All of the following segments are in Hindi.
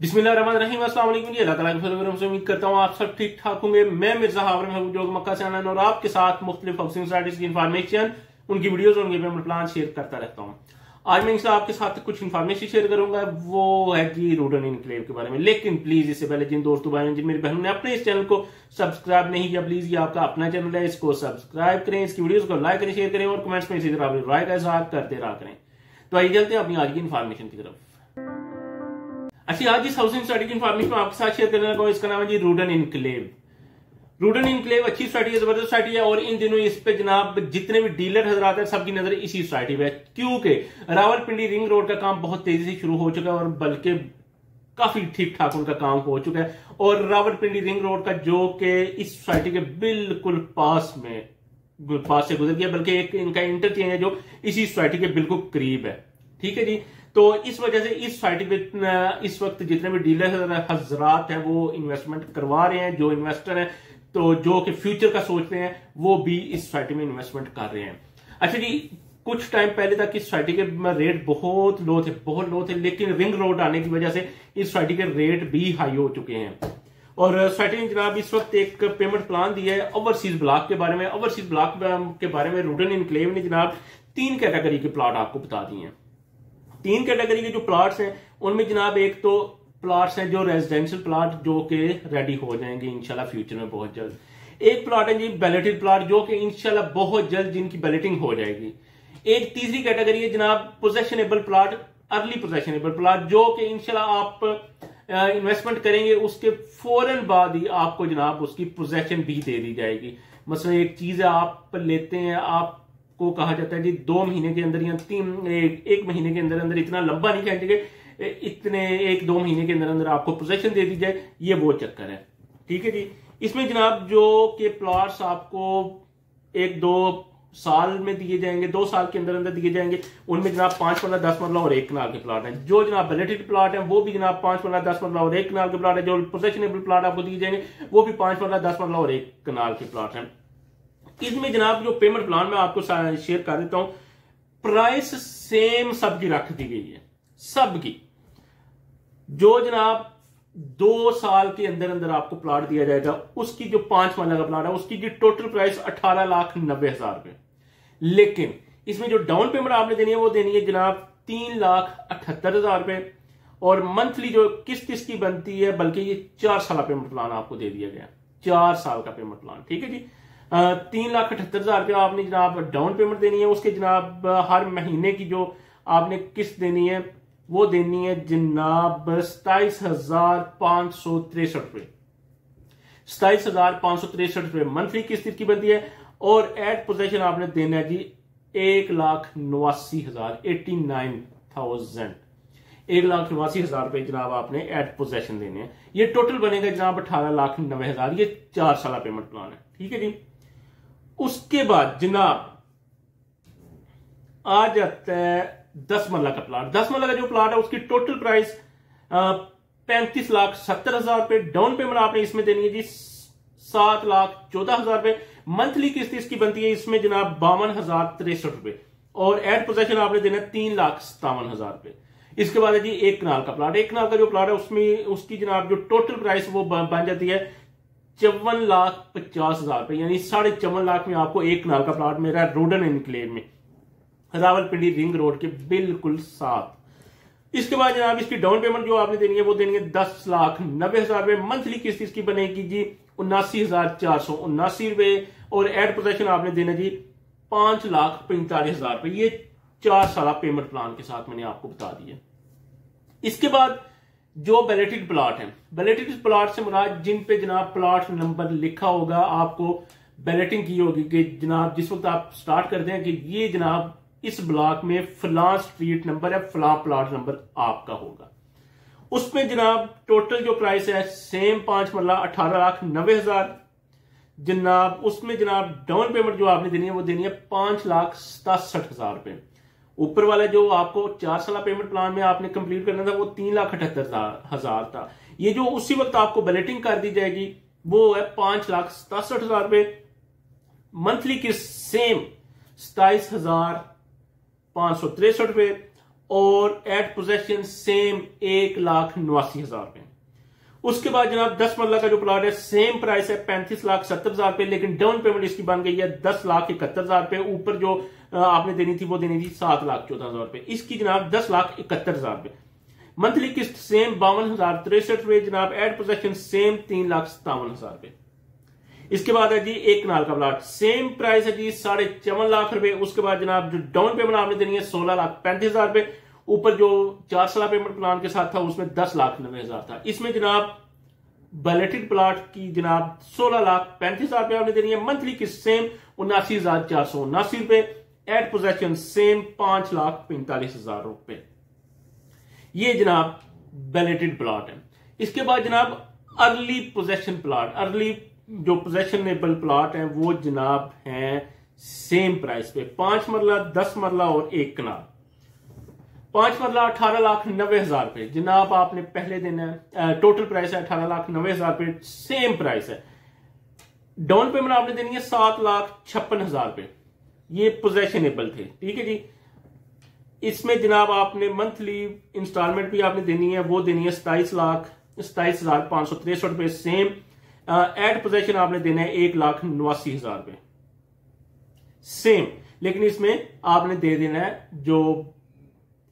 बिस्मिल्लाहिर्रहमानिर्रहीम, अस्सलाम वालेकुम जी। अल्लाह ताला के फजल से उम्मीद करता हूँ आप सब ठीक ठाक होंगे। मैं मिर्जा हावरम हूँ जो मक्का से आना और आपके साथ मुख्तलिफ हाउसिंग सोसाइटीज की इन्फॉर्मेशन, उनकी वीडियोस और उनके पेमेंट प्लान शेयर करता रहता हूँ। आज मैं इंशाल्लाह आपके साथ कुछ इन्फॉर्मेशन शेयर करूंगा, वो है कि रूडन इनक्लेव के बारे में। लेकिन प्लीज इससे पहले जिन दोस्तों भाइयों जिन मेरी बहनों ने अपने इस चैनल को सब्सक्राइब नहीं किया, प्लीज ये आपका अपना चैनल है, इसको सब्सक्राइब करें, इसकी वीडियोस को लाइक करें, शेयर करें और कमेंट्स में इसी तरह राय का इजहार करते रहा करें। तो आइए चलते हैं अपनी आज की इन्फॉर्मेशन की तरफ। अच्छा, आज इस हाउसिंग सोसाइटी की इन्फॉर्मेशन आपके साथ शेयर करने लगा हूं, इसका नाम है जी रूडन इनक्लेव। रूडन इनक्लेव अच्छी सोसाइटी है, जबरदस्त सोसाइटी है और इन दिनों इस पे जनाब जितने भी डीलर हजरात हैं सबकी नजर इसी सोसाइटी पे है, क्योंकि रावलपिंडी रिंग रोड का काम बहुत तेजी से शुरू हो चुका है और बल्कि काफी ठीक ठाक उनका काम हो चुका है। और रावलपिंडी रिंग रोड का जो कि इस सोसाइटी के बिल्कुल पास से गुजर गया, बल्कि एक इनका इंटरचेंज है जो इसी सोसाइटी के बिल्कुल करीब है। ठीक है जी, तो इस वजह से इस सोसाइटी में इस वक्त जितने भी डीलर हजरात हैं वो इन्वेस्टमेंट करवा रहे हैं। जो इन्वेस्टर हैं तो जो कि फ्यूचर का सोचते हैं वो भी इस सोसाइटी में इन्वेस्टमेंट कर रहे हैं। अच्छा जी, कुछ टाइम पहले तक इस सोसाइटी के रेट बहुत लो थे, लेकिन रिंग रोड आने की वजह से इस सोसाइटी के रेट भी हाई हो चुके हैं। और सोसाइटी ने जनाब इस वक्त एक पेमेंट प्लान दिया है ओवरसीज ब्लॉक के बारे में। ओवरसीज ब्लॉक के बारे में रूडन इनक्लेव ने जनाब 3 कैटेगरी के प्लॉट आपको बता दिए हैं। 3 कैटेगरी के जो प्लॉट्स हैं उनमें जनाब एक तो प्लॉट्स हैं जो रेजिडेंशियल प्लॉट जो कि रेडी हो जाएंगे इंशाल्लाह फ्यूचर में बहुत जल्द। एक प्लॉट है जी बैलेटेड प्लॉट जो कि इंशाल्लाह बहुत जल्द जिनकी बैलेटिंग हो जाएगी। एक तीसरी कैटेगरी है जनाब possessionable plot, early possessionable plot जो कि इंशाल्लाह आप इन्वेस्टमेंट करेंगे उसके फौरन बाद ही आपको जनाब उसकी पोजेशन भी दे दी जाएगी। मतलब एक चीज है आप लेते हैं, आप को कहा जाता है जी 2 महीने के अंदर या 1 महीने के अंदर अंदर, इतना लंबा नहीं खेचेंगे, इतने 1-2 महीने के अंदर अंदर आपको पोजीशन दे दी जाए, ये वो चक्कर है। ठीक है जी, इसमें जनाब जो के प्लॉट्स आपको 1-2 साल में दिए जाएंगे, 2 साल के अंदर अंदर दिए जाएंगे। उनमें जनाब 5 मरला 10 मरला और 1 कनाल के प्लॉट हैं। जो जनाब बैलेटेड प्लॉट है वो भी जनाब 5 मरला 10 मरला और 1 कनाल के प्लॉट है। जो पोजेशनेबल प्लॉट आपको दिए जाएंगे वो भी 5 मरला 10 मरला और 1 कनाल के प्लॉट हैं। इसमें जनाब जो पेमेंट प्लान में आपको शेयर कर देता हूं, प्राइस सेम सबकी रख दी गई है, सबकी। जो जनाब 2 साल के अंदर अंदर आपको प्लॉट दिया जाएगा उसकी जो 5 मरला का प्लॉट है उसकी जी टोटल प्राइस 18,90,000 रुपए। लेकिन इसमें जो डाउन पेमेंट आपने देनी है वो देनी है जनाब 3,78,000 रुपए और मंथली जो किस्त इसकी बनती है, बल्कि ये 4 साल पेमेंट प्लान आपको दे दिया गया, 4 साल का पेमेंट प्लान। ठीक है जी, 3,78,000 रुपया आपने जनाब डाउन पेमेंट देनी है। उसके जनाब हर महीने की जो आपने किस्त देनी है वो देनी है जनाब 27,563 रुपए। 27,563 रुपए मंथली किस्त की बनती है। और एट पोजेशन आपने देना है जी 1,89,000, 1,89,000 रुपए जनाब आपने एट पोजेशन देने हैं। ये टोटल बनेगा जनाब 18,90,000। ये 4 साल पेमेंट प्लान है। ठीक है जी, उसके बाद जनाब आ जाता है 10 मरला का प्लाट। 10 मरला का जो प्लाट है उसकी टोटल प्राइस 35,70,000 रुपए। डाउन पेमेंट आपने इसमें देनी है जी 7,14,000 रुपए। मंथली किस्त इसकी बनती है इसमें जनाब 52,063 रुपए और एट पोजेशन आपने देना है 3,57,000 रुपए। इसके बाद है जी 1 कनाल का प्लाट। 1 कनाल का जो प्लाट है उसमें उसकी जनाब जो टोटल प्राइस वो बन जाती है 54,50,000 रुपए, यानी 54.5 लाख में आपको 1 कनाल का प्लॉट मिल रहा है रूडन इनक्लेव में, रावलपिंडी रिंग रोड के बिल्कुल साथ। इसके बाद जनाब इसकी डाउन पेमेंट जो आपने देनी है वो देनी है 10,90,000 रुपए। मंथली किस्त इसकी बनेगी जी 79,479 रुपए और एड पोजेशन आपने देना जी 5,45,000 रुपए। ये 4 साल पेमेंट प्लान के साथ मैंने आपको बता दिया। इसके बाद जो बैलेटेड प्लॉट है, बैलेटेड प्लॉट से मुराद जिन पे जनाब प्लॉट नंबर लिखा होगा, आपको बैलेटिंग की होगी कि जनाब जिस वक्त आप स्टार्ट करते हैं कि ये जनाब इस ब्लॉक में फलां स्ट्रीट नंबर है, फलां प्लॉट नंबर आपका होगा। उसमें जनाब टोटल जो प्राइस है सेम 5 मरला 18,90,000 जनाब। उसमें जनाब डाउन पेमेंट जो आपने देनी है वो देनी है 5,67,000 रुपए। ऊपर वाला जो आपको 4 साल पेमेंट प्लान में आपने कंप्लीट करना था वो 3,78,000 था। ये जो उसी वक्त आपको बैलेटिंग कर दी जाएगी वो है 5,67,000 रुपए। मंथली की सेम 27,563 रुपए और एट पोजेशन सेम 1,89,000 रुपए। उसके बाद जनाब 10 मरला का जो प्लॉट है सेम प्राइस है 35,70,000 रुपए, लेकिन डाउन पेमेंट इसकी बन गई है 10,71,000 रुपए। ऊपर जो आपने देनी थी वो देनी थी 7,14,000 रुपए। इसकी जनाब 10,71,000 रुपए। मंथली किस्त सेम 52,063 रुपए जनाब। एड पोजेशन सेम 3,57,000 रुपए। इसके बाद है जी एक कनाल का प्लॉट, सेम प्राइस है जी 54 लाख रुपए। उसके बाद जनाब जो डाउन पेमेंट आपने देनी है 16,35,000 रुपए। ऊपर जो 4 साल पेमेंट प्लान के साथ था उसमें 10,90,000 था। इसमें जनाब बैलेटेड प्लॉट की जनाब 16,35,000 रुपए आपने देनी है। मंथली किस्त सेम 79,479 रुपए। एट पोजेशन सेम 5,45,000 रुपए। ये जनाब बैलेटेड प्लॉट है। इसके बाद जनाब अर्ली पोजेशन प्लॉट, अर्ली जो पोजेशनेबल प्लॉट है वो जनाब है सेम प्राइस पे 5 मरला, 10 मरला और 1 कनाल। 5 मरला 18,90,000 रुपए जनाब आपने पहले देना है। टोटल प्राइस है 18,90,000 रुपए, सेम प्राइस है। डाउन पेमेंट आपने देनी है 7,56,000 रुपए। ये पोजेशनेबल थे, ठीक है जी। इसमें जनाब आपने मंथली इंस्टॉलमेंट भी आपने देनी है, वो देनी है 27,563 रुपए सेम। एड पोजेशन आपने देना है 1,89,000 रुपए सेम, लेकिन इसमें आपने दे देना है जो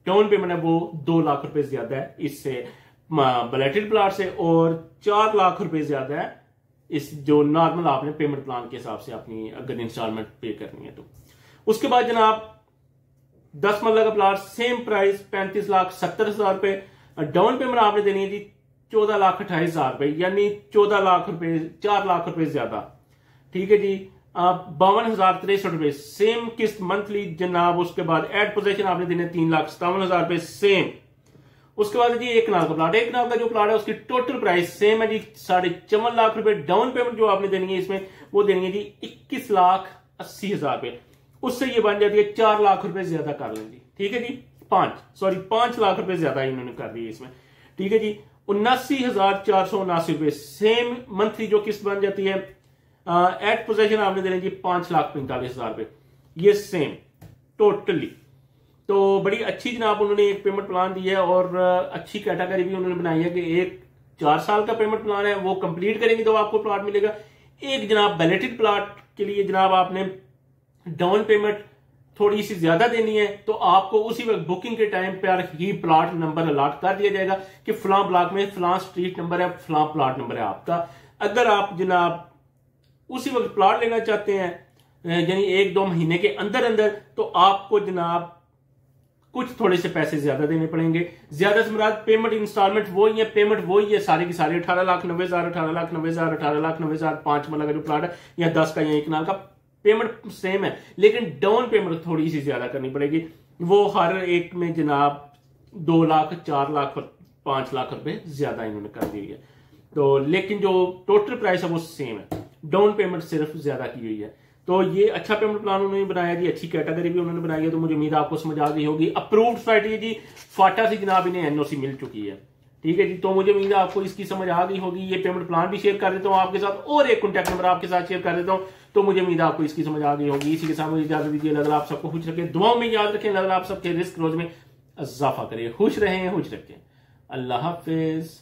डाउन पेमेंट है वो 2 लाख रुपए ज्यादा है इससे बैलेटेड प्लॉट से, और 4 लाख रुपए ज्यादा है इस जो नॉर्मल आपने पेमेंट प्लान के हिसाब से अपनी अगर इंस्टॉलमेंट पे करनी है तो। उसके बाद जनाब 10 मरला का प्लॉट सेम प्राइस 35,70,000 रुपए। डाउन पेमेंट आपने देनी है जी 14,28,000 रुपए, यानी 14 लाख रुपए, 4 लाख रुपए ज्यादा, ठीक है जी। 52,063 रुपए सेम किस्त मंथली जनाब। उसके बाद एड पोजेशन आपने देने 3,57,000 रुपए सेम। उसके बाद जी एक कनाल का प्लॉट, एक कनाल का जो प्लॉट है उसकी टोटल प्राइस सेम है जी 54 लाख रुपए। डाउन पेमेंट जो आपने देनी है इसमें वो देनी है जी 21,80,000 रुपए। उससे ये बन जाती है 4 लाख रुपए ज्यादा कर लें जी, ठीक है जी। 5 लाख रुपए ज्यादा इन्होंने कर दी है इसमें, ठीक है जी। 79,479 रुपए सेम मंथली जो किस्त बन जाती है। एट पोजेशन आपने देने जी 5,45,000 रुपए, ये सेम टोटली। तो बड़ी अच्छी जनाब उन्होंने एक पेमेंट प्लान दी है, और अच्छी कैटेगरी भी उन्होंने बनाई है कि एक 4 साल का पेमेंट प्लान है वो कंप्लीट करेंगे तो आपको प्लॉट मिलेगा। एक जनाब बैलेटेड प्लॉट के लिए जनाब आपने डाउन पेमेंट थोड़ी सी ज्यादा देनी है तो आपको उसी वक्त बुकिंग के टाइम पर ही प्लॉट नंबर अलॉट कर दिया जाएगा कि फलां ब्लॉक में फलां स्ट्रीट नंबर है, फलां प्लॉट नंबर है आपका। अगर आप जनाब उसी वक्त प्लॉट लेना चाहते हैं यानी 1-2 महीने के अंदर अंदर, तो आपको जनाब कुछ थोड़े से पैसे ज्यादा देने पड़ेंगे। ज्यादा से मुराद पेमेंट इंस्टॉलमेंट वही है, पेमेंट वही है सारी की सारी 18,90,000, 18,90,000, 18,90,000। 5 मरला का जो प्लॉट है या 10 का या 1 कनाल का पेमेंट सेम है, लेकिन डाउन पेमेंट थोड़ी सी ज्यादा करनी पड़ेगी। वो हर एक में जनाब 2 लाख, 4 लाख और 5 लाख रुपए ज्यादा इन्होंने कर दी है। तो लेकिन जो टोटल प्राइस है वो सेम है, डाउन पेमेंट सिर्फ ज्यादा की हुई है। तो ये अच्छा पेमेंट प्लान उन्होंने बनाया जी, अच्छी कैटेगरी भी उन्होंने बनाई है। तो मुझे उम्मीद है आपको समझ आ गई होगी। अप्रूव्ड सोसाइटी है जी, फाटा से जनाब इन्हें एनओसी मिल चुकी है, ठीक है जी। तो मुझे उम्मीद है आपको इसकी समझ आ गई होगी। ये पेमेंट प्लान भी शेयर कर देता हूँ आपके साथ, और एक कॉन्टैक्ट नंबर आपके साथ शेयर कर देता हूँ। तो मुझे उम्मीद है आपको इसकी समझ आ गई होगी। इसी के साथ मुझे इजाजत दीजिए। अगर आप सबको खुश रखें, दुआओं में याद रखें, अगर आप सबके रिस्क रोज में इजाफा करें। खुश रहें, खुश रखें। अल्लाह हाफिज।